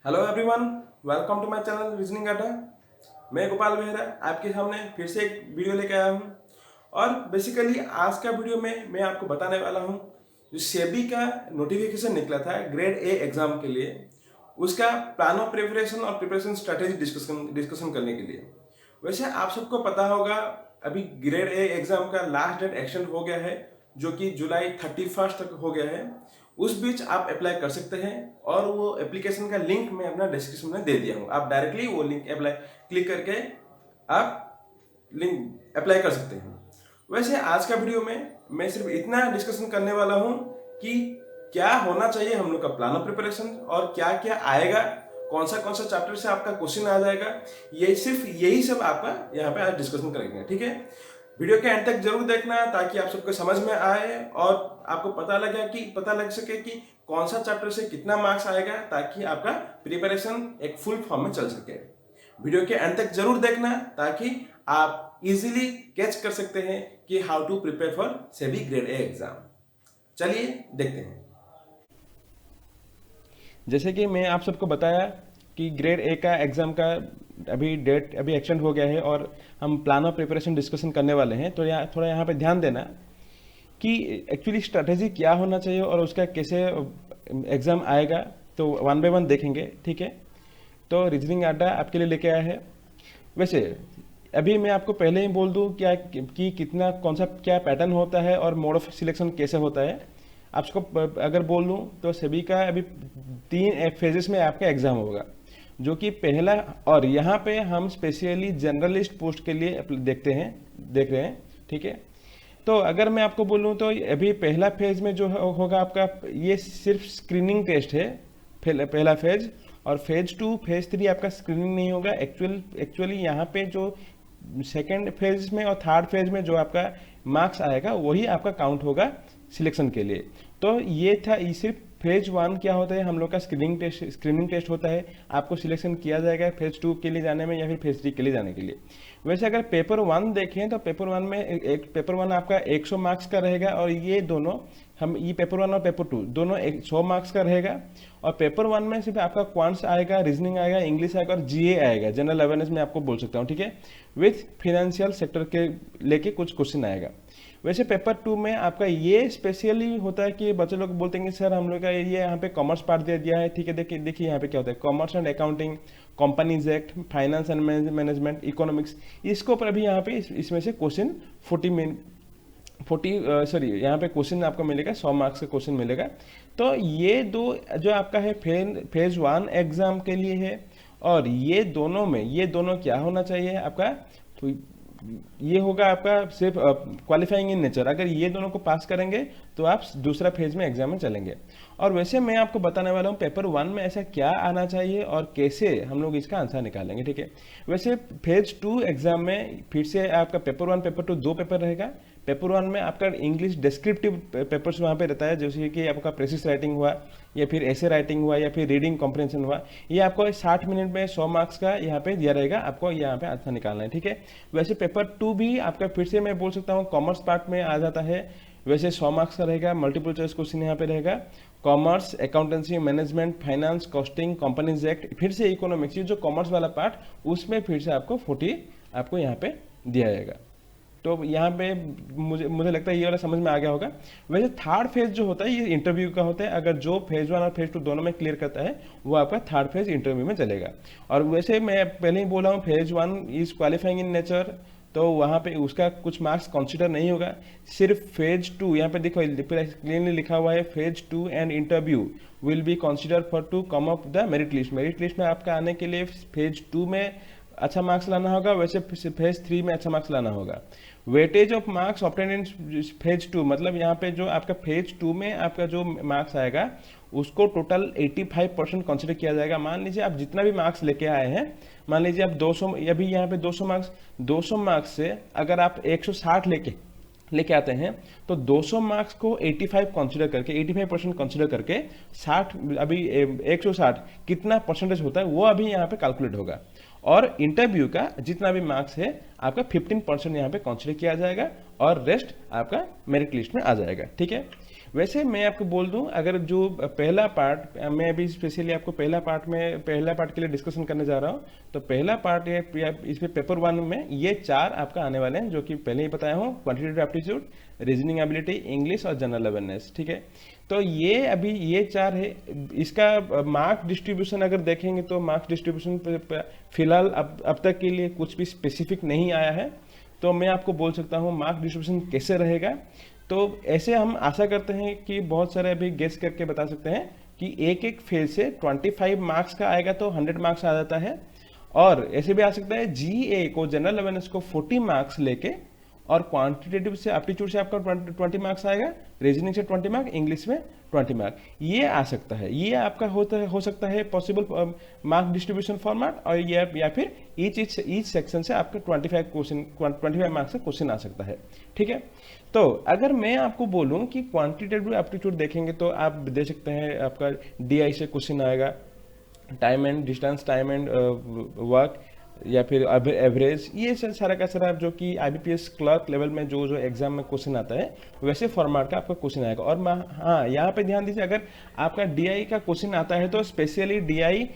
Hello everyone, welcome to my channel reasoning Adda. मैं गोपाल बेहरा आपके सामने फिर से एक वीडियो लेके आया हूँ। और बेसिकली आज का वीडियो में मैं आपको बताने वाला हूँ जो सेबी का नोटिफिकेशन निकला था ग्रेड ए एग्जाम के लिए, उसका प्लान ऑफ प्रिपरेशन और प्रिपरेशन स्ट्रेटेजी डिस्कशन करने के लिए। वैसे आप सबको पता होगा अभी ग्रेड ए एग्जाम का लास्ट डेट एक्सटेंड हो गया है, जो कि जुलाई 31 तक हो गया है। उस बीच आप अप्लाई कर सकते हैं और वो एप्लीकेशन का लिंक मैं अपना डिस्क्रिप्शन में दे दिया हूँ। आप डायरेक्टली वो लिंक अप्लाई क्लिक करके आप लिंक अप्लाई कर सकते हैं। वैसे आज का वीडियो में मैं सिर्फ इतना डिस्कशन करने वाला हूँ कि क्या होना चाहिए हम लोग का प्लान ऑफ प्रिपरेशन और क्या क्या आएगा, कौन सा चैप्टर से आपका क्वेश्चन आ जाएगा, ये सिर्फ यही सब आपका यहाँ पे आज डिस्कशन करेंगे। ठीक है, वीडियो के एंड तक जरूर देखना ताकि आप सबको समझ में आए और आपको पता लग सके कि कौन सा चैप्टर से कितना मार्क्स आएगा, ताकि आपका प्रिपरेशन एक फुल फॉर्म में चल सके। वीडियो के एंड तक जरूर देखना ताकि आप इजीली कैच कर सकते हैं कि how to prepare for SEBI grade A exam. चलिए देखते हैं। जैसे कि मैं आप सबको बताया कि ग्रेड ए का एग्जाम का अभी एक्सटेंड हो गया है और हम प्लान ऑफ प्रिपरेशन डिस्कशन करने वाले हैं। तो थोड़ा यहाँ पे ध्यान देना कि एक्चुअली स्ट्रैटेजी क्या होना चाहिए और उसका कैसे एग्जाम आएगा, तो वन बाय वन देखेंगे। ठीक है, तो रीजनिंग अड्डा आपके लिए लेके आया है। वैसे अभी मैं आपको पहले ही बोल दूं कि कितना कौन सा क्या पैटर्न होता है और मोड ऑफ सिलेक्शन कैसे होता है। आपको अगर बोल दूं तो सभी का अभी 3 फेजेस में आपका एग्जाम होगा, जो कि पहला, और यहाँ पे हम स्पेशली जर्नलिस्ट पोस्ट के लिए देख रहे हैं। ठीक है, तो अगर मैं आपको बोलूँ तो अभी पहला फेज में जो होगा आपका, ये सिर्फ स्क्रीनिंग टेस्ट है पहला फेज। और फेज 2 फेज 3 आपका स्क्रीनिंग नहीं होगा। एक्चुअली यहाँ पे जो सेकेंड फेज में और थर्ड फेज में जो आपका मार्क्स आएगा वही आपका काउंट होगा सिलेक्शन के लिए। तो ये था, ये सिर्फ फेज 1 क्या होता है, हम लोग का स्क्रीनिंग टेस्ट होता है। आपको सिलेक्शन किया जाएगा फेज 2 के लिए जाने में या फिर फेज 3 के लिए जाने के लिए। वैसे अगर पेपर 1 देखें तो पेपर 1 में पेपर 1 आपका 100 मार्क्स का रहेगा और ये दोनों ये पेपर 1 और पेपर 2 दोनों 100 मार्क्स का रहेगा। और पेपर 1 में सिर्फ आपका क्वांट्स आएगा, रीजनिंग आएगा, इंग्लिश आएगा और जीए आएगा, जनरल अवेयरनेस में आपको बोल सकता हूँ। ठीक है, विथ फिनेंशियल सेक्टर के लेके कुछ क्वेश्चन आएगा। वैसे पेपर 2 में आपका ये स्पेशली होता है कि बच्चे लोग बोलते हैं कि सर हम लोग का ये यहाँ पे कॉमर्स पार्ट दे दिया है। ठीक है, देखिए यहाँ पे क्या होता है, commerce and accounting, companies act, finance and management, economics, इसके ऊपर अभी यहाँ पे इसमें से क्वेश्चन 40 यहाँ पे क्वेश्चन आपको मिलेगा, 100 मार्क्स का क्वेश्चन मिलेगा। तो ये दो जो आपका है फेज 1 एग्जाम के लिए है। और ये दोनों क्या होना चाहिए आपका, तो ये होगा आपका सिर्फ क्वालिफाइंग इन नेचर। अगर ये दोनों को पास करेंगे तो आप दूसरा फेज में एग्जाम में चलेंगे। और वैसे मैं आपको बताने वाला हूँ पेपर 1 में ऐसा क्या आना चाहिए और कैसे हम लोग इसका आंसर निकालेंगे। ठीक है, वैसे फेज 2 एग्जाम में फिर से आपका पेपर 1 पेपर 2 दो पेपर रहेगा। पेपर 1 में आपका इंग्लिश डिस्क्रिप्टिव पेपर्स वहाँ पे रहता है, जैसे कि आपका प्रेसिस राइटिंग हुआ या फिर ऐसे राइटिंग हुआ या फिर रीडिंग कॉम्प्रिहेंशन हुआ। ये आपको 60 मिनट में 100 मार्क्स का यहाँ पे दिया रहेगा, आपको यहाँ पे आंसर निकालना है। ठीक है, वैसे पेपर 2 भी आपका फिर से मैं बोल सकता हूँ कॉमर्स पार्ट में आ जाता है। वैसे 100 मार्क्स का रहेगा, मल्टीपल चॉइस क्वेश्चन यहाँ पे रहेगा। Commerce, accountancy, management, finance, costing, companies act, फिर से इकोनॉमिक्स, ये जो कॉमर्स वाला पार्ट उसमें फिर से आपको 40 आपको यहाँ पे दिया जाएगा। तो यहाँ पे मुझे लगता है ये वाला समझ में आ गया होगा। वैसे थर्ड फेज जो होता है ये इंटरव्यू का होता है। अगर जो फेज 1 और फेज 2 दोनों में क्लियर करता है वो आपका थर्ड फेज इंटरव्यू में चलेगा। और वैसे मैं पहले ही बोला हूँ phase 1 is qualifying in nature, तो वहाँ पे उसका कुछ मार्क्स कंसीडर नहीं होगा। सिर्फ फेज 2 यहाँ पे देखो क्लियरली लिखा हुआ है, phase 2 and interview will be consider for to come up the merit list. Merit list में आपका आने के लिए फेज 2 में अच्छा मार्क्स लाना होगा, वैसे फेज 3 में अच्छा मार्क्स लाना होगा। Weightage of marks obtain in phase 2, मतलब यहाँ पे जो आपका फेज 2 में आपका जो मार्क्स आएगा उसको टोटल 85% कंसिडर किया जाएगा। मान लीजिए आप जितना भी मार्क्स लेके आए हैं, मान लीजिए आप 200, अभी यहाँ पे 200 मार्क्स से अगर आप 160 लेके आते हैं तो 200 मार्क्स को 85% कंसिडर करके 60, अभी 160 कितना परसेंटेज होता है वो अभी यहाँ पे कैलकुलेट होगा। और इंटरव्यू का जितना भी मार्क्स है आपका 15% यहाँ पे कंसिडर किया जाएगा और रेस्ट आपका मेरिट लिस्ट में आ जाएगा। ठीक है, वैसे मैं आपको बोल दूं, अगर जो पहला पार्ट मैं अभी स्पेशली आपको पहला पार्ट के लिए डिस्कशन करने जा रहा हूं, तो पहला पार्ट इसमें पेपर 1 में ये 4 आपका आने वाले हैं, जो कि पहले ही बताया हूं, quantitative aptitude, reasoning ability, English और जनरल अवेयरनेस। ठीक है, तो ये अभी ये 4 है। इसका मार्क्स डिस्ट्रीब्यूशन अगर देखेंगे तो मार्क्स डिस्ट्रीब्यूशन फिलहाल अब तक के लिए कुछ भी स्पेसिफिक नहीं आया है, तो मैं आपको बोल सकता हूँ मार्क्स डिस्ट्रीब्यूशन कैसे रहेगा। तो ऐसे हम आशा करते हैं कि बहुत सारे अभी गेस करके बता सकते हैं कि एक एक फेज से 25 मार्क्स का आएगा तो 100 मार्क्स आ जाता है, और ऐसे भी आ सकता है जीए को, जनरल अवेयरनेस को 40 मार्क्स लेके, और क्वांटिटेटिव से एप्टीट्यूड से आपका 20 मार्क्स आएगा, रीजनिंग से 20 मार्क, इंग्लिश में 20 मार्क, ये आ सकता है। ये आपका हो सकता है पॉसिबल मार्क डिस्ट्रीब्यूशन फॉर्मेट, और या फिर ईच सेक्शन से आपके 25 मार्क्स से क्वेश्चन आ सकता है। ठीक है, तो अगर मैं आपको बोलूं कि क्वांटिटेटिव एप्टीट्यूड देखेंगे तो आप दे सकते हैं आपका डीआई से क्वेश्चन आएगा, time and distance, time and work, या फिर एवरेज, ये सारा का सारा जो कि आईबीपीएस क्लर्क लेवल में जो एग्जाम में क्वेश्चन आता है वैसे फॉर्मेट का आपका क्वेश्चन आएगा। और हाँ, यहाँ पे ध्यान दीजिए, अगर आपका डीआई का क्वेश्चन आता है तो स्पेशली डीआई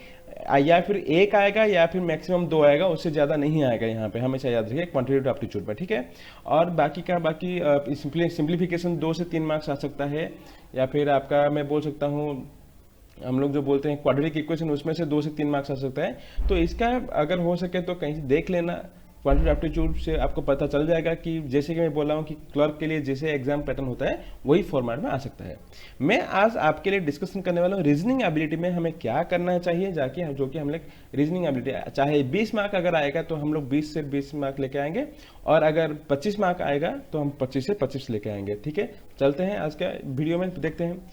या फिर एक आएगा या फिर मैक्सिमम 2 आएगा, उससे ज़्यादा नहीं आएगा। यहाँ पे हमेशा याद रखिए क्वांटिटेटिव एप्टीट्यूड पर। ठीक है, और बाकी सिंप्लीफिकेशन 2 से 3 मार्क्स आ सकता है, या फिर आपका मैं बोल सकता हूँ हम लोग जो बोलते हैं क्वाड्रेटिक इक्वेशन, उसमें से 2 से 3 मार्क्स आ सकता है। तो इसका अगर हो सके तो कहीं से देख लेना, क्वांटिटेटिव एप्टीट्यूड से आपको पता चल जाएगा कि जैसे कि मैं बोला हूँ कि क्लर्क के लिए जैसे एग्जाम पैटर्न होता है वही फॉर्मेट में आ सकता है। मैं आज आपके लिए डिस्कशन करने वाला हूँ रीजनिंग एबिलिटी में हमें क्या करना चाहिए, जाके जो कि हम लोग रीजनिंग एबिलिटी, चाहे 20 मार्क अगर आएगा तो हम लोग 20 से 20 मार्क लेके आएंगे, और अगर 25 मार्क आएगा तो हम 25 से 25 लेके आएंगे। ठीक है, चलते हैं आज का वीडियो में देखते हैं।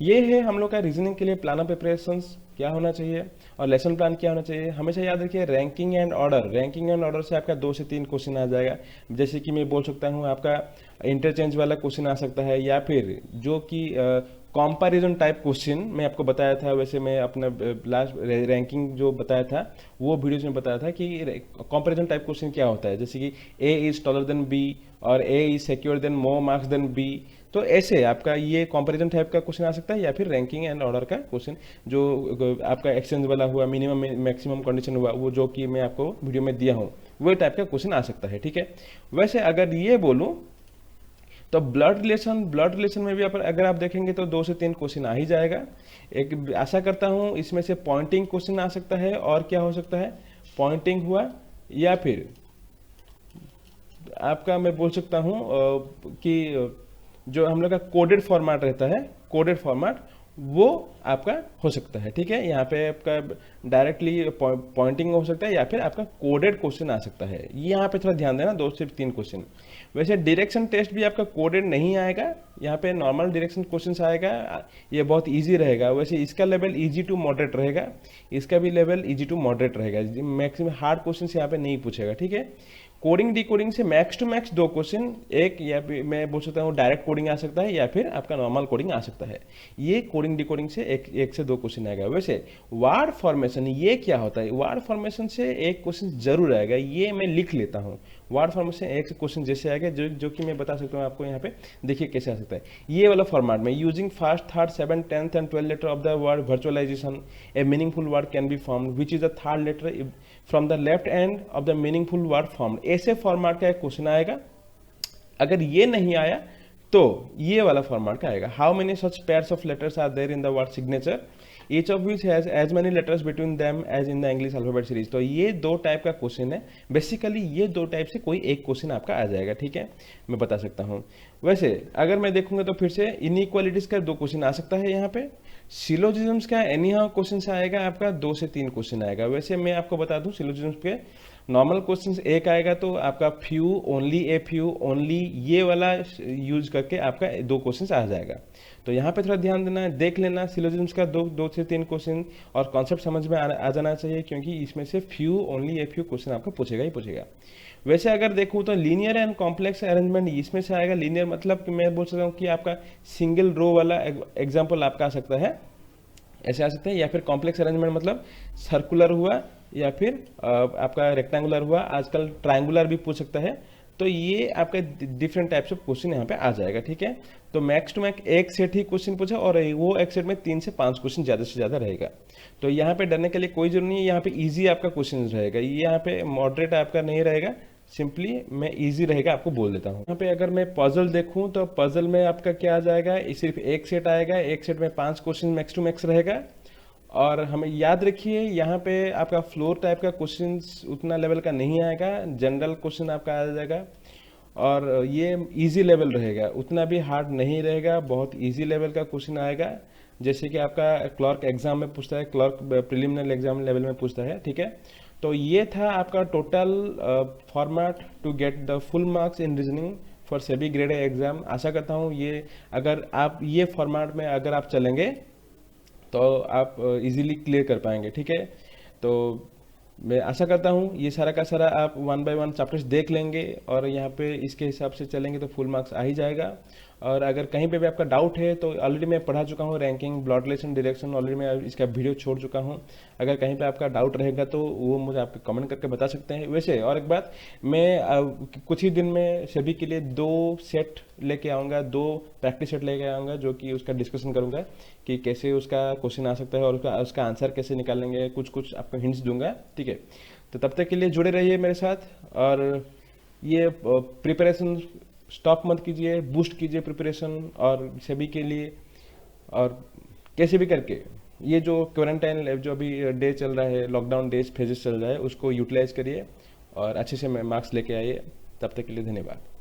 ये है हम लोग का रीजनिंग के लिए प्लान ऑफ प्रिपरेशंस क्या होना चाहिए और लेसन प्लान क्या होना चाहिए। हमेशा याद रखिए रैंकिंग एंड ऑर्डर से आपका 2 से 3 क्वेश्चन आ जाएगा। जैसे कि मैं बोल सकता हूँ आपका इंटरचेंज वाला क्वेश्चन आ सकता है, या फिर जो कि कंपैरिजन टाइप क्वेश्चन मैं आपको बताया था। वैसे मैं अपना लास्ट रैंकिंग जो बताया था वो वीडियोज में बताया था कि कंपैरिजन टाइप क्वेश्चन क्या होता है, जैसे कि A is taller than B और A is secure than more marks than B. तो ऐसे आपका ये कंपैरिजन टाइप का क्वेश्चन आ सकता है, या फिर रैंकिंग एंड ऑर्डर का क्वेश्चन जो आपका एक्सचेंज वाला हुआ, मिनिमम मैक्सिमम कंडीशन हुआ, वो जो कि मैं आपको वीडियो में दिया हूँ वही टाइप का क्वेश्चन आ सकता है। ठीक है, वैसे अगर ये बोलूँ तो ब्लड रिलेशन में भी अगर आप देखेंगे तो 2 से 3 क्वेश्चन आ ही जाएगा। एक आशा करता हूँ इसमें से पॉइंटिंग क्वेश्चन आ सकता है, और क्या हो सकता है, पॉइंटिंग हुआ, या फिर आपका मैं बोल सकता हूँ कि जो हम लोग का कोडेड फॉर्मेट रहता है, कोडेड फॉर्मेट वो आपका हो सकता है। ठीक है, यहाँ पे आपका डायरेक्टली पॉइंटिंग हो सकता है, या फिर आपका कोडेड क्वेश्चन आ सकता है। यहाँ पे थोड़ा ध्यान देना, 2 से 3 क्वेश्चन। वैसे डायरेक्शन टेस्ट भी आपका कोडेड नहीं आएगा, यहाँ पे नॉर्मल डायरेक्शन क्वेश्चन आएगा, ये बहुत इजी रहेगा। वैसे इसका लेवल इजी टू मॉडरेट रहेगा, इसका भी लेवल इजी टू मॉडरेट रहेगा, मैक्सिमम हार्ड क्वेश्चन यहाँ पे नहीं पूछेगा। ठीक है, कोडिंग डिकोडिंग से मैक्स टू मैक्स 2 क्वेश्चन, एक या फिर मैं बोल सकता हूँ डायरेक्ट कोडिंग आ सकता है, या फिर आपका नॉर्मल कोडिंग आ सकता है। ये कोडिंग डिकोडिंग से एक से 2 क्वेश्चन आएगा। वैसे वर्ड फॉर्मेशन ये क्या होता है, वर्ड फॉर्मेशन से एक क्वेश्चन जरूर आएगा, ये मैं लिख लेता हूँ। वर्ड फॉर्मेशन एक से क्वेश्चन जैसे आएगा, जो कि मैं बता सकता हूँ आपको। यहाँ पे देखिए कैसे आ सकता है ये वाला फॉर्मेट में, using first, third, 7, 10th and 12th letter of the word virtualization a meaningful word can be formed which is the third letter from the left end of the meaningful word formed. ऐसे format का एक question आएगा। अगर ये नहीं आया तो ये वाला फॉर्मेट का आएगा, how many such pairs of letters are there in the word signature, each of which has as many letters between them as in the English alphabet series। तो ये 2 टाइप का क्वेश्चन है। बेसिकली ये 2 type से कोई एक question आपका आ जाएगा। ठीक है, मैं बता सकता हूँ। वैसे अगर मैं देखूंगा तो फिर से इनइक्वालिटीज का 2 क्वेश्चन आ सकता है। यहाँ पे सिलोजिज्म्स का एनी हाउ क्वेश्चन से आएगा आपका 2 से 3 क्वेश्चन आएगा। वैसे मैं आपको बता दूं सिलोजिज्म्स के नॉर्मल क्वेश्चन एक आएगा, तो आपका few, only, a few, only, ये वाला यूज करके आपका 2 क्वेश्चन आ जाएगा। तो यहाँ पे थोड़ा ध्यान देना, देख लेना सिलोजिज्म्स का 2 से 3 क्वेश्चन, और कॉन्सेप्ट समझ में आ जाना चाहिए, क्योंकि इसमें से few, only, a few question आपको पूछेगा ही पूछेगा। वैसे अगर देखूँ तो लीनियर एंड कॉम्प्लेक्स अरेंजमेंट इसमें से आएगा। लीनियर मतलब कि मैं बोल सकता हूँ कि आपका सिंगल रो वाला एग्जाम्पल आपका आ सकता है, ऐसे आ सकते हैं। या फिर कॉम्प्लेक्स अरेंजमेंट मतलब सर्कुलर हुआ, या फिर आपका रेक्टेंगुलर हुआ, आजकल ट्रायंगुलर भी पूछ सकता है। तो ये आपका डिफरेंट टाइप्स ऑफ क्वेश्चन यहाँ पे आ जाएगा, ठीक है। तो मैक्स टू मैक्स एक सेट ही क्वेश्चन पूछा और वो एक सेट में 3 से 5 क्वेश्चन ज़्यादा से ज़्यादा रहेगा। तो यहाँ पे डरने के लिए कोई जरूरत नहीं है, यहाँ पे इजी आपका क्वेश्चन रहेगा, ये यहाँ पे मॉडरेट आपका नहीं रहेगा, सिंपली मैं इजी रहेगा आपको बोल देता हूँ। यहाँ पे अगर मैं पजल देखूँ तो पजल में आपका क्या आ जाएगा, सिर्फ एक सेट आएगा, एक सेट में 5 क्वेश्चन मैक्स टू मैक्स रहेगा। और हमें याद रखिए यहाँ पे आपका फ्लोर टाइप का क्वेश्चंस उतना लेवल का नहीं आएगा, जनरल क्वेश्चन आपका आ जाएगा और ये इजी लेवल रहेगा, उतना भी हार्ड नहीं रहेगा, बहुत इजी लेवल का क्वेश्चन आएगा, जैसे कि आपका क्लर्क एग्जाम में पूछता है, क्लर्क प्रिलिमिनरी एग्जाम लेवल में पूछता है, ठीक है। तो ये था आपका total format to get the full marks in reasoning for SEBI grade A exam. आशा करता हूँ ये अगर आप ये फॉर्मेट में अगर आप चलेंगे तो आप इजीली क्लियर कर पाएंगे, ठीक है। तो मैं आशा करता हूँ ये सारा का सारा आप 1 बाय 1 चैप्टर्स देख लेंगे और यहाँ पे इसके हिसाब से चलेंगे तो फुल मार्क्स आ ही जाएगा। और अगर कहीं पे भी आपका डाउट है तो ऑलरेडी मैं पढ़ा चुका हूँ, ranking, blood relation, direction, already मैं इसका वीडियो छोड़ चुका हूँ। अगर कहीं पे आपका डाउट रहेगा तो वो मुझे आप कमेंट करके बता सकते हैं। वैसे और एक बात, मैं कुछ ही दिन में सभी के लिए 2 सेट लेके आऊँगा, 2 प्रैक्टिस सेट लेके आऊँगा, जो कि उसका डिस्कशन करूँगा कि कैसे उसका क्वेश्चन आ सकता है और उसका आंसर कैसे निकालेंगे, कुछ आपको हिंट्स दूंगा, ठीक है। तो तब तक के लिए जुड़े रहिए मेरे साथ और ये प्रिपरेशन स्टॉप मत कीजिए, बूस्ट कीजिए प्रिपरेशन और सभी के लिए। और कैसे भी करके ये जो क्वारंटाइन जो अभी डे चल रहा है, लॉकडाउन डेज फेजेस चल रहा है, उसको यूटिलाइज करिए और अच्छे से मार्क्स लेके आइए। तब तक के लिए धन्यवाद।